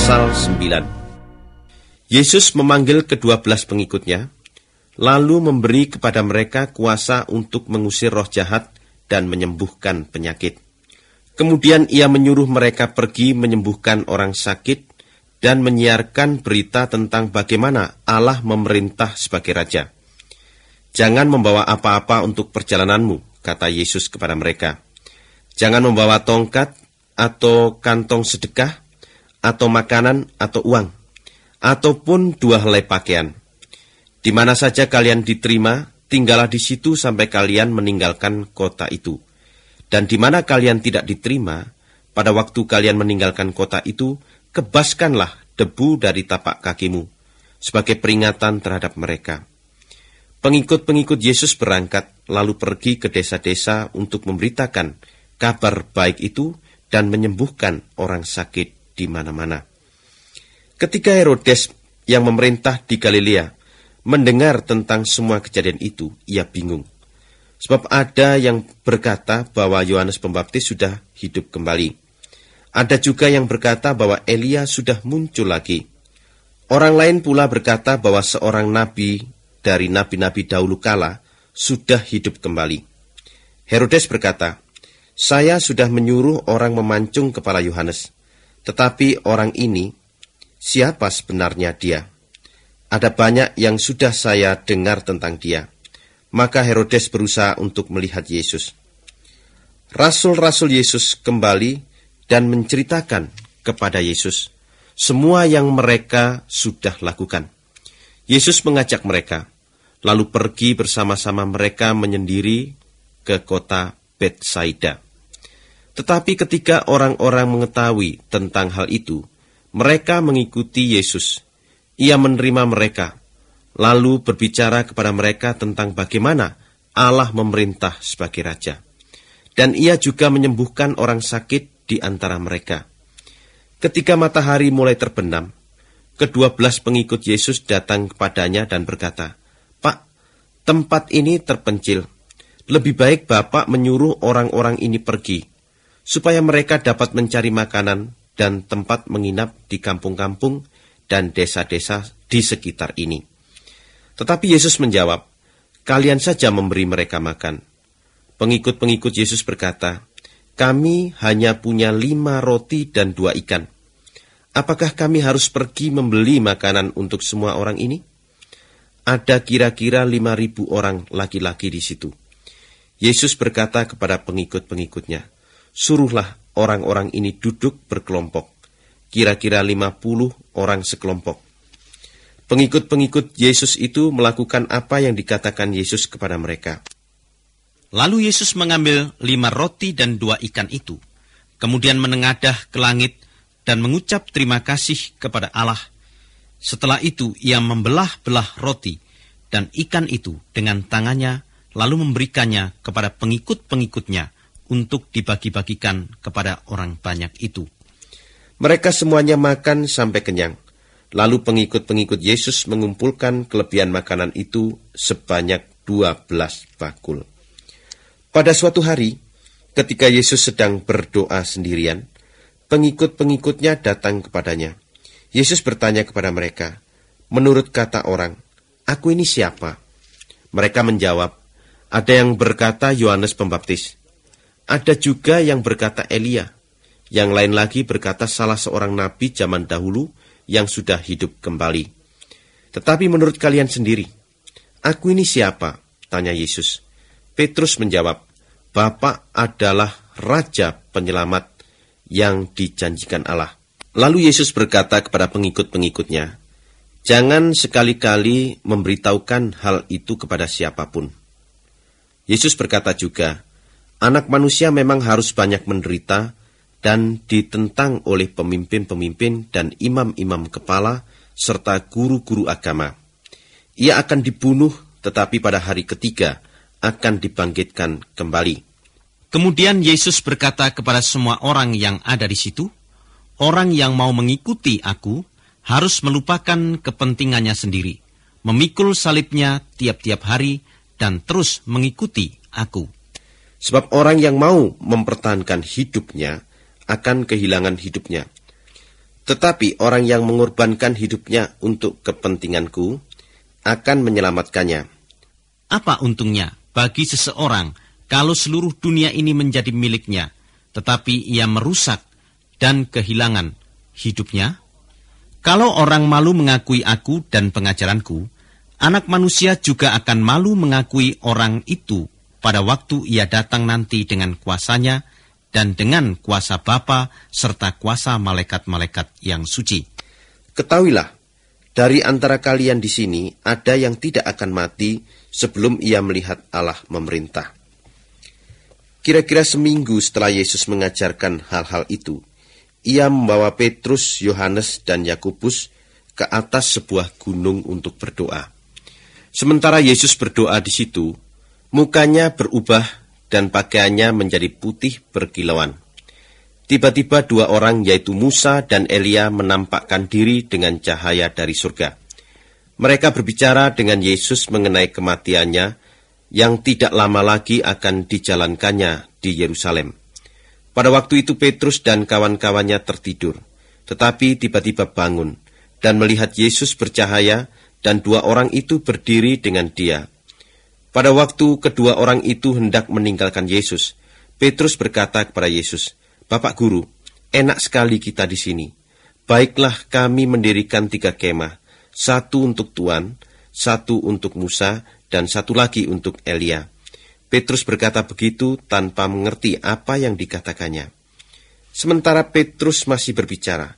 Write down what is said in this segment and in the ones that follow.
Pasal 9. Yesus memanggil ke-12 pengikutnya, lalu memberi kepada mereka kuasa untuk mengusir roh jahat dan menyembuhkan penyakit. Kemudian ia menyuruh mereka pergi menyembuhkan orang sakit dan menyiarkan berita tentang bagaimana Allah memerintah sebagai Raja. Jangan membawa apa-apa untuk perjalananmu, kata Yesus kepada mereka. Jangan membawa tongkat atau kantong sedekah, atau makanan atau uang, ataupun 2 helai pakaian. Di mana saja kalian diterima, tinggallah di situ sampai kalian meninggalkan kota itu. Dan di mana kalian tidak diterima, pada waktu kalian meninggalkan kota itu, kebaskanlah debu dari tapak kakimu, sebagai peringatan terhadap mereka. Pengikut-pengikut Yesus berangkat, lalu pergi ke desa-desa untuk memberitakan kabar baik itu dan menyembuhkan orang sakit di mana-mana. Ketika Herodes yang memerintah di Galilea mendengar tentang semua kejadian itu, ia bingung. Sebab ada yang berkata bahwa Yohanes Pembaptis sudah hidup kembali. Ada juga yang berkata bahwa Elia sudah muncul lagi. Orang lain pula berkata bahwa seorang nabi dari nabi-nabi dahulu kala sudah hidup kembali. Herodes berkata, "Saya sudah menyuruh orang memancung kepala Yohanes. Tetapi orang ini, siapa sebenarnya dia? Ada banyak yang sudah saya dengar tentang dia." Maka Herodes berusaha untuk melihat Yesus. Rasul-rasul Yesus kembali dan menceritakan kepada Yesus semua yang mereka sudah lakukan. Yesus mengajak mereka, lalu pergi bersama-sama mereka menyendiri ke kota Betsaida. Tetapi ketika orang-orang mengetahui tentang hal itu, mereka mengikuti Yesus. Ia menerima mereka, lalu berbicara kepada mereka tentang bagaimana Allah memerintah sebagai Raja. Dan ia juga menyembuhkan orang sakit di antara mereka. Ketika matahari mulai terbenam, ke-12 pengikut Yesus datang kepadanya dan berkata, "Pak, tempat ini terpencil. Lebih baik Bapak menyuruh orang-orang ini pergi, supaya mereka dapat mencari makanan dan tempat menginap di kampung-kampung dan desa-desa di sekitar ini." Tetapi Yesus menjawab, "Kalian saja memberi mereka makan." Pengikut-pengikut Yesus berkata, "Kami hanya punya 5 roti dan 2 ikan. Apakah kami harus pergi membeli makanan untuk semua orang ini?" Ada kira-kira 5.000 orang laki-laki di situ. Yesus berkata kepada pengikut-pengikutnya, "Suruhlah orang-orang ini duduk berkelompok, kira-kira 50 orang sekelompok." Pengikut-pengikut Yesus itu melakukan apa yang dikatakan Yesus kepada mereka. Lalu Yesus mengambil 5 roti dan 2 ikan itu, kemudian menengadah ke langit dan mengucap terima kasih kepada Allah. Setelah itu ia membelah-belah roti dan ikan itu dengan tangannya, lalu memberikannya kepada pengikut-pengikutnya untuk dibagi-bagikan kepada orang banyak itu. Mereka semuanya makan sampai kenyang. Lalu pengikut-pengikut Yesus mengumpulkan kelebihan makanan itu sebanyak 12 bakul. Pada suatu hari, ketika Yesus sedang berdoa sendirian, pengikut-pengikutnya datang kepadanya. Yesus bertanya kepada mereka, "Menurut kata orang, aku ini siapa?" Mereka menjawab, "Ada yang berkata Yohanes Pembaptis. Ada juga yang berkata Elia. Yang lain lagi berkata salah seorang nabi zaman dahulu yang sudah hidup kembali." "Tetapi menurut kalian sendiri, aku ini siapa?" tanya Yesus. Petrus menjawab, "Bapak adalah Raja Penyelamat yang dijanjikan Allah." Lalu Yesus berkata kepada pengikut-pengikutnya, "Jangan sekali-kali memberitahukan hal itu kepada siapapun." Yesus berkata juga, "Anak manusia memang harus banyak menderita dan ditentang oleh pemimpin-pemimpin dan imam-imam kepala serta guru-guru agama. Ia akan dibunuh, tetapi pada hari ketiga akan dibangkitkan kembali." Kemudian Yesus berkata kepada semua orang yang ada di situ, "Orang yang mau mengikuti aku harus melupakan kepentingannya sendiri, memikul salibnya tiap-tiap hari, dan terus mengikuti aku. Sebab orang yang mau mempertahankan hidupnya akan kehilangan hidupnya. Tetapi orang yang mengorbankan hidupnya untuk kepentinganku akan menyelamatkannya. Apa untungnya bagi seseorang kalau seluruh dunia ini menjadi miliknya, tetapi ia merusak dan kehilangan hidupnya? Kalau orang malu mengakui aku dan pengajaranku, Anak Manusia juga akan malu mengakui orang itu pada waktu ia datang nanti dengan kuasanya dan dengan kuasa Bapa serta kuasa malaikat-malaikat yang suci. Ketahuilah, dari antara kalian di sini ada yang tidak akan mati sebelum ia melihat Allah memerintah. Kira-kira seminggu setelah Yesus mengajarkan hal-hal itu, ia membawa Petrus, Yohanes, dan Yakobus ke atas sebuah gunung untuk berdoa. Sementara Yesus berdoa di situ, mukanya berubah dan pakaiannya menjadi putih berkilauan. Tiba-tiba dua orang, yaitu Musa dan Elia, menampakkan diri dengan cahaya dari surga. Mereka berbicara dengan Yesus mengenai kematiannya yang tidak lama lagi akan dijalankannya di Yerusalem. Pada waktu itu Petrus dan kawan-kawannya tertidur, tetapi tiba-tiba bangun dan melihat Yesus bercahaya dan dua orang itu berdiri dengan dia. Pada waktu kedua orang itu hendak meninggalkan Yesus, Petrus berkata kepada Yesus, "Bapak Guru, enak sekali kita di sini. Baiklah kami mendirikan 3 kemah, 1 untuk Tuhan, 1 untuk Musa, dan 1 lagi untuk Elia." Petrus berkata begitu tanpa mengerti apa yang dikatakannya. Sementara Petrus masih berbicara,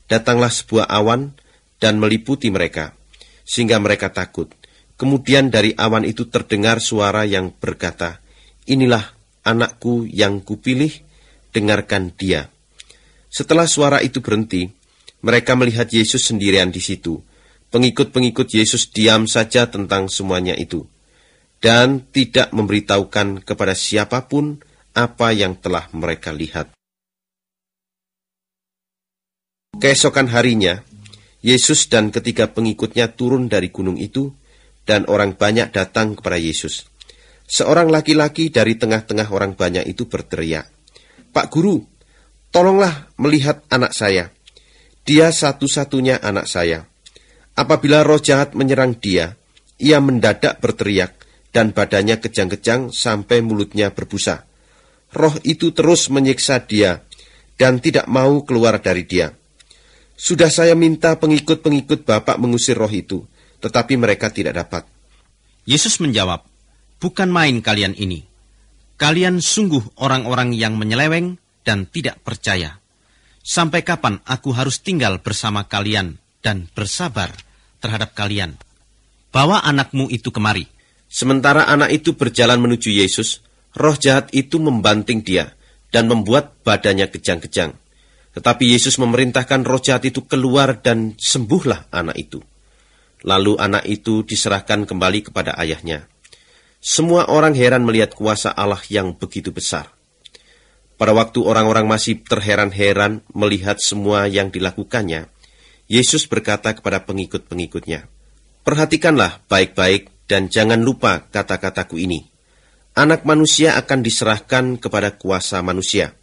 datanglah sebuah awan dan meliputi mereka, sehingga mereka takut. Kemudian dari awan itu terdengar suara yang berkata, "Inilah anakku yang kupilih, dengarkan dia." Setelah suara itu berhenti, mereka melihat Yesus sendirian di situ. Pengikut-pengikut Yesus diam saja tentang semuanya itu, dan tidak memberitahukan kepada siapapun apa yang telah mereka lihat. Keesokan harinya, Yesus dan ketiga pengikutnya turun dari gunung itu, dan orang banyak datang kepada Yesus. Seorang laki-laki dari tengah-tengah orang banyak itu berteriak, "Pak Guru, tolonglah melihat anak saya. Dia satu-satunya anak saya. Apabila roh jahat menyerang dia, ia mendadak berteriak dan badannya kejang-kejang sampai mulutnya berbusa. Roh itu terus menyiksa dia dan tidak mau keluar dari dia. Sudah saya minta pengikut-pengikut Bapak mengusir roh itu, tetapi mereka tidak dapat." Yesus menjawab, "Bukan main kalian ini. Kalian sungguh orang-orang yang menyeleweng dan tidak percaya. Sampai kapan aku harus tinggal bersama kalian dan bersabar terhadap kalian? Bawa anakmu itu kemari." Sementara anak itu berjalan menuju Yesus, roh jahat itu membanting dia dan membuat badannya kejang-kejang. Tetapi Yesus memerintahkan roh jahat itu keluar dan sembuhlah anak itu. Lalu anak itu diserahkan kembali kepada ayahnya. Semua orang heran melihat kuasa Allah yang begitu besar. Pada waktu orang-orang masih terheran-heran melihat semua yang dilakukannya, Yesus berkata kepada pengikut-pengikutnya, "Perhatikanlah baik-baik dan jangan lupa kata-kataku ini. Anak Manusia akan diserahkan kepada kuasa manusia."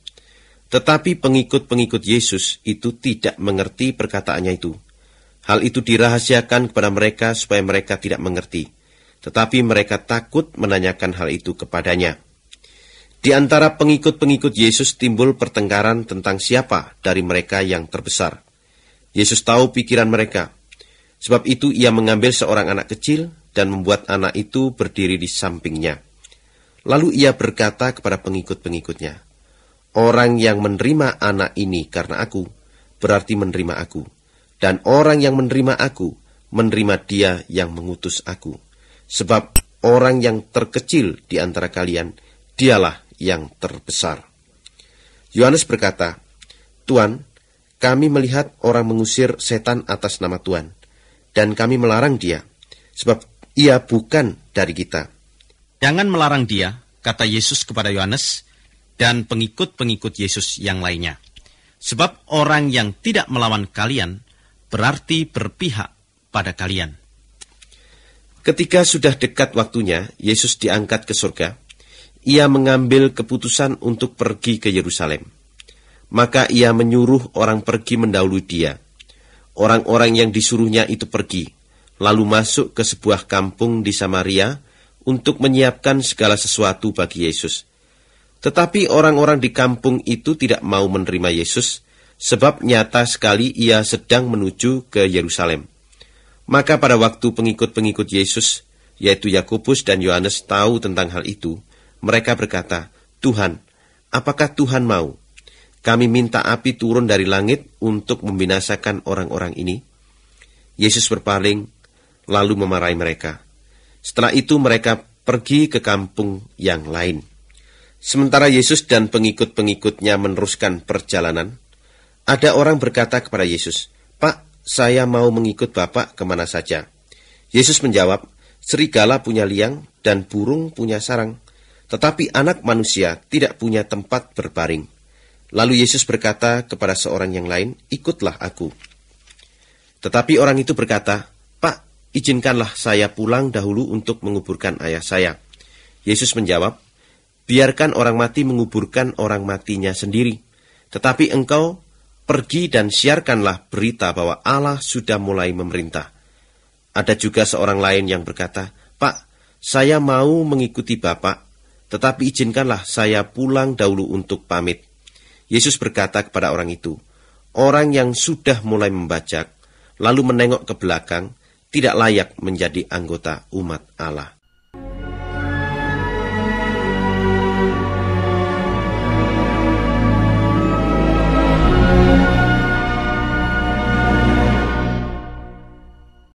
Tetapi pengikut-pengikut Yesus itu tidak mengerti perkataannya itu. Hal itu dirahasiakan kepada mereka supaya mereka tidak mengerti. Tetapi mereka takut menanyakan hal itu kepadanya. Di antara pengikut-pengikut Yesus timbul pertengkaran tentang siapa dari mereka yang terbesar. Yesus tahu pikiran mereka. Sebab itu ia mengambil seorang anak kecil dan membuat anak itu berdiri di sampingnya. Lalu ia berkata kepada pengikut-pengikutnya, "Orang yang menerima anak ini karena aku, berarti menerima aku. Dan orang yang menerima aku, menerima dia yang mengutus aku. Sebab orang yang terkecil di antara kalian, dialah yang terbesar." Yohanes berkata, "Tuan, kami melihat orang mengusir setan atas nama Tuhan, dan kami melarang dia, sebab ia bukan dari kita." "Jangan melarang dia," kata Yesus kepada Yohanes dan pengikut-pengikut Yesus yang lainnya. "Sebab orang yang tidak melawan kalian, berarti berpihak pada kalian." Ketika sudah dekat waktunya, Yesus diangkat ke surga. Ia mengambil keputusan untuk pergi ke Yerusalem. Maka ia menyuruh orang pergi mendahului dia. Orang-orang yang disuruhnya itu pergi, lalu masuk ke sebuah kampung di Samaria untuk menyiapkan segala sesuatu bagi Yesus. Tetapi orang-orang di kampung itu tidak mau menerima Yesus, sebab nyata sekali ia sedang menuju ke Yerusalem. Maka pada waktu pengikut-pengikut Yesus, yaitu Yakobus dan Yohanes, tahu tentang hal itu, mereka berkata, "Tuhan, apakah Tuhan mau kami minta api turun dari langit untuk membinasakan orang-orang ini?" Yesus berpaling, lalu memarahi mereka. Setelah itu mereka pergi ke kampung yang lain. Sementara Yesus dan pengikut-pengikutnya meneruskan perjalanan, ada orang berkata kepada Yesus, "Pak, saya mau mengikut Bapak kemana saja." Yesus menjawab, "Serigala punya liang dan burung punya sarang, tetapi anak manusia tidak punya tempat berbaring." Lalu Yesus berkata kepada seorang yang lain, "Ikutlah aku." Tetapi orang itu berkata, "Pak, izinkanlah saya pulang dahulu untuk menguburkan ayah saya." Yesus menjawab, "Biarkan orang mati menguburkan orang matinya sendiri. Tetapi engkau pergi dan siarkanlah berita bahwa Allah sudah mulai memerintah." Ada juga seorang lain yang berkata, "Pak, saya mau mengikuti Bapak, tetapi izinkanlah saya pulang dahulu untuk pamit." Yesus berkata kepada orang itu, "Orang yang sudah mulai membajak, lalu menengok ke belakang, tidak layak menjadi anggota umat Allah."